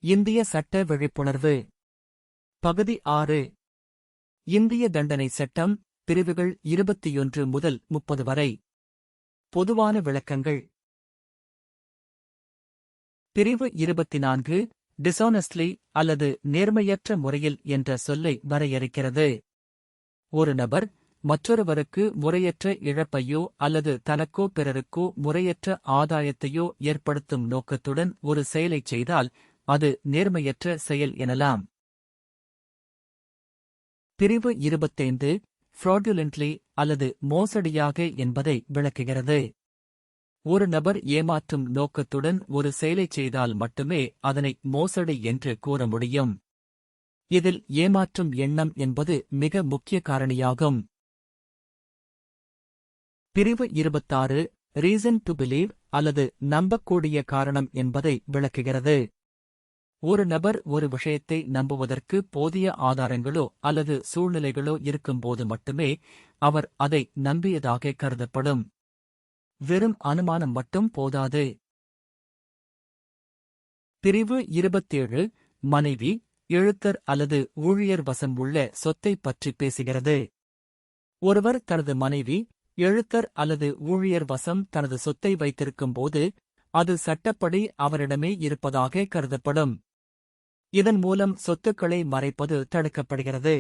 இந்திய சட்ட விழிப்புணர்வு பகுதி 6 இந்திய தண்டனை சட்டம் பிரிவுகள் 21 முதல் 30 வரை பொதுவான விளக்கங்கள் பிரிவு 24 டிஸானஸ்ட்லி அல்லது நேர்மையற்ற முறையில் என்ற சொல்லை வரையறுக்கிறது. ஒரு நபர் மற்றொருவருக்கு முறையற்ற இழப்பையோ அல்லது தனக்கோ பிறருக்கோ முறையற்ற ஆதாயத்தையோ ஏற்படுத்தும் நோக்கத்துடன் ஒரு செயலைச் செய்தால் அது நேர்மையற்ற செயல் எனலாம். பிரிவு 25 ஃப்ராடுலென்ட்லி அல்லது மோசடியாக என்பதை விளக்குகிறது. ஒரு நபர் ஏமாற்றும் நோக்கத்துடன் ஒரு செயலைச் செய்தால் மட்டுமே அதனை மோசடி என்று கூற முடியும். இதில் ஏமாற்றும் எண்ணம் என்பது மிக முக்கிய காரணியாகும். பிரிவு 26 ரீசன் டு பிலீவ் அல்லது நம்பக்கூடிய காரணம் என்பதை விளக்குகிறது. ஒரு நபர் ஒரு விஷயத்தை நம்புவதற்கு போதிய ஆதாரங்களோ அல்லது சூழ்நிலைகளோ இருக்கும்போது மட்டுமே அவர் அதை நம்பியதாக கருதப்படும். வெறும் அனுமானம் மட்டும் போதாது. பிரிவு 27 மனைவி, எழுத்தர் அல்லது ஊழியர் வசம் உள்ள சொத்தைப் பற்றி பேசுகிறது. ஒருவர் தனது மனைவி, எழுத்தர் அல்லது ஊழியர் வசம் தனது சொத்தை வைத்திருக்கும்போது அது சட்டப்படி அவரிடமே இருப்பதாக கருதப்படும். இதன் மூலம் சொத்துக்களை மறைப்பது தடுக்கப்படுகிறது.